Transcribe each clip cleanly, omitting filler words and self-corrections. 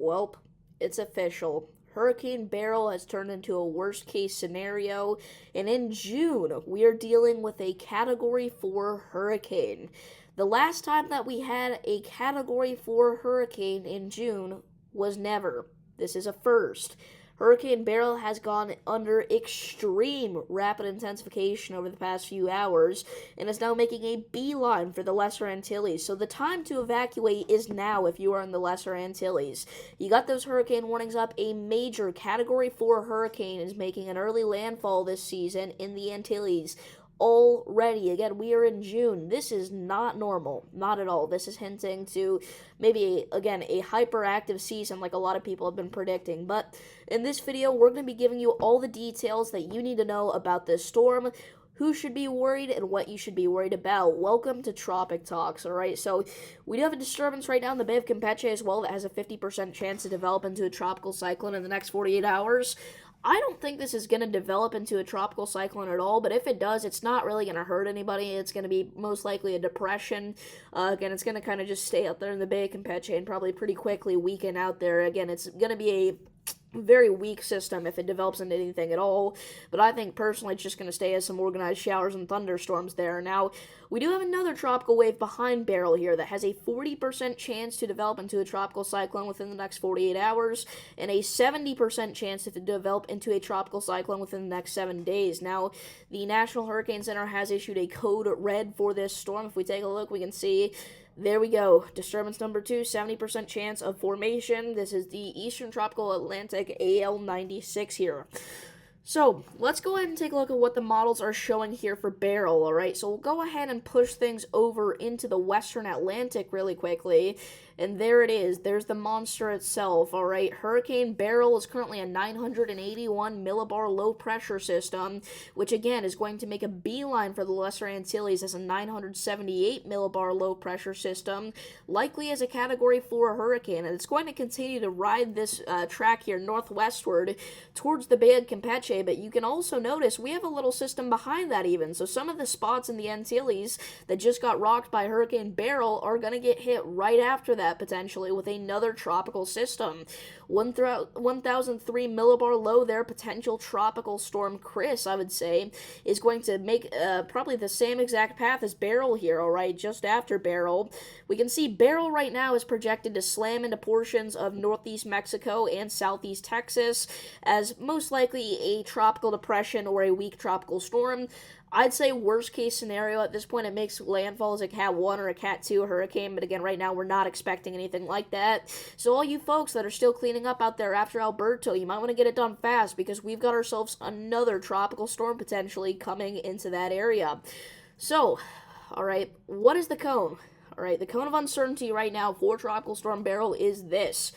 Welp, it's official. Hurricane Beryl has turned into a worst case scenario, and in June, we are dealing with a Category 4 hurricane. The last time that we had a Category 4 hurricane in June was never. This is a first. Hurricane Beryl has gone under extreme rapid intensification over the past few hours and is now making a beeline for the Lesser Antilles. So the time to evacuate is now if you are in the Lesser Antilles. You got those hurricane warnings up. A major Category 4 hurricane is making an early landfall this season in the Antilles already. Again, we are in June. This is not normal. Not at all. This is hinting to maybe, again, a hyperactive season like a lot of people have been predicting. But in this video, we're going to be giving you all the details that you need to know about this storm, who should be worried, and what you should be worried about. Welcome to Tropic Talks, alright? So, we do have a disturbance right now in the Bay of Campeche as well that has a 50% chance to develop into a tropical cyclone in the next 48 hours. I don't think this is going to develop into a tropical cyclone at all, but if it does, it's not really going to hurt anybody. It's going to be most likely a depression. Again, it's going to kind of just stay out there in the Bay of Campeche and probably pretty quickly weaken out there. Again, it's going to be a very weak system if it develops into anything at all, but I think personally it's just going to stay as some organized showers and thunderstorms there. Now, we do have another tropical wave behind Beryl here that has a 40% chance to develop into a tropical cyclone within the next 48 hours, and a 70% chance to develop into a tropical cyclone within the next 7 days. Now, the National Hurricane Center has issued a code red for this storm. If we take a look, we can see there we go. Disturbance number 2, 70% chance of formation. This is the Eastern Tropical Atlantic AL96 here. So, let's go ahead and take a look at what the models are showing here for Beryl, alright? So, we'll go ahead and push things over into the Western Atlantic really quickly. And there it is. There's the monster itself, alright? Hurricane Beryl is currently a 981 millibar low pressure system, which again is going to make a beeline for the Lesser Antilles as a 978 millibar low pressure system, likely as a Category 4 hurricane. And it's going to continue to ride this track here northwestward towards the Bay of Campeche, but you can also notice we have a little system behind that even. So some of the spots in the Antilles that just got rocked by Hurricane Beryl are going to get hit right after that, potentially with another tropical system. 1003 millibar low there, potential tropical storm Chris, I would say, is going to make probably the same exact path as Beryl here, alright, just after Beryl. We can see Beryl right now is projected to slam into portions of northeast Mexico and southeast Texas as most likely a tropical depression or a weak tropical storm. I'd say worst case scenario at this point, it makes landfall as a Cat 1 or a Cat 2 hurricane, but again, right now we're not expecting anything like that. So all you folks that are still cleaning up out there after Alberto, you might want to get it done fast because we've got ourselves another tropical storm potentially coming into that area. So, alright, what is the cone? Alright, the cone of uncertainty right now for Tropical Storm Beryl is this.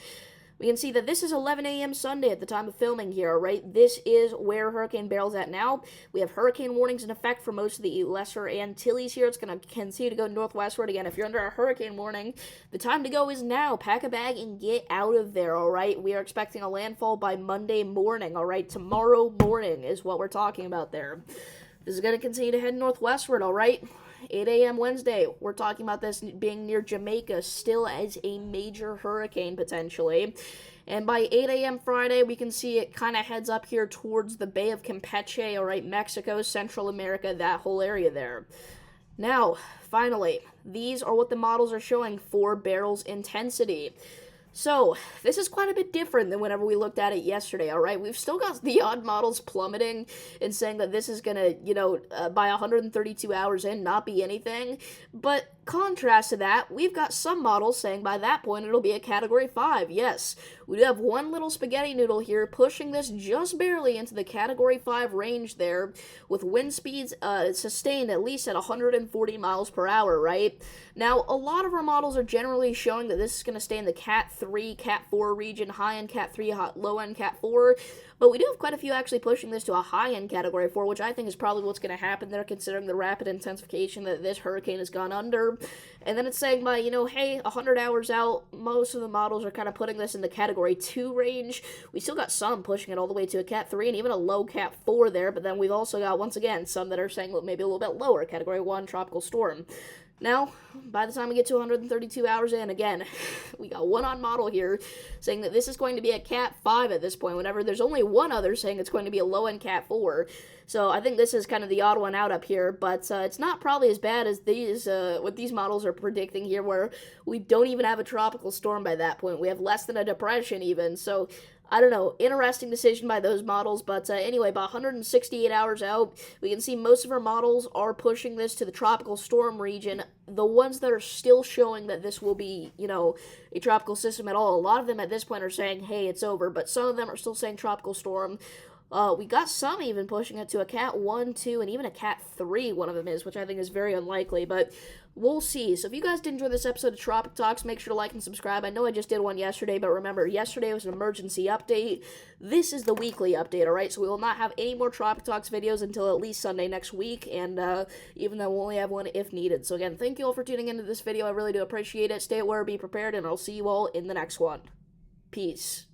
We can see that this is 11 a.m. Sunday at the time of filming here, right? This is where Hurricane Beryl's at now. We have hurricane warnings in effect for most of the Lesser Antilles here. It's going to continue to go northwestward. Again, if you're under a hurricane warning, the time to go is now. Pack a bag and get out of there, all right? We are expecting a landfall by Monday morning, all right? Tomorrow morning is what we're talking about there. This is going to continue to head northwestward, all right? 8 a.m. Wednesday, we're talking about this being near Jamaica, still as a major hurricane, potentially. And by 8 a.m. Friday, we can see it kind of heads up here towards the Bay of Campeche, alright, Mexico, Central America, that whole area there. Now, finally, these are what the models are showing for Beryl's intensity. So, this is quite a bit different than whenever we looked at it yesterday, alright? We've still got the odd models plummeting and saying that this is gonna, by 132 hours in, not be anything. But, contrast to that, we've got some models saying by that point it'll be a Category 5. Yes, we do have one little spaghetti noodle here pushing this just barely into the Category 5 range there, with wind speeds sustained at least at 140 miles per hour, right? Now, a lot of our models are generally showing that this is going to stay in the Cat 3, Cat 4 region, high-end Cat 3, low-end Cat 4, but we do have quite a few actually pushing this to a high-end Category 4, which I think is probably what's going to happen there, considering the rapid intensification that this hurricane has gone under. And then it's saying by, hey, 100 hours out, most of the models are kind of putting this in the Category 2 range. We still got some pushing it all the way to a Cat 3 and even a low Cat 4 there, but then we've also got, once again, some that are saying maybe a little bit lower, Category 1 tropical storm. Now, by the time we get to 132 hours in, again, we got one on model here saying that this is going to be a Cat 5 at this point, whenever there's only one other saying it's going to be a low-end Cat 4. So I think this is kind of the odd one out up here, but it's not probably as bad as what these models are predicting here, where we don't even have a tropical storm by that point. We have less than a depression even, so I don't know, interesting decision by those models, but anyway, about 168 hours out, we can see most of our models are pushing this to the tropical storm region. The ones that are still showing that this will be, a tropical system at all, a lot of them at this point are saying, hey, it's over, but some of them are still saying tropical storm. We got some even pushing it to a Cat 1, 2, and even a Cat 3, one of them is, which I think is very unlikely, but we'll see. So if you guys did enjoy this episode of Tropic Talks, make sure to like and subscribe. I know I just did one yesterday, but remember, yesterday was an emergency update. This is the weekly update, alright? So we will not have any more Tropic Talks videos until at least Sunday next week, and even though we'll only have one if needed. So again, thank you all for tuning into this video. I really do appreciate it. Stay aware, be prepared, and I'll see you all in the next one. Peace.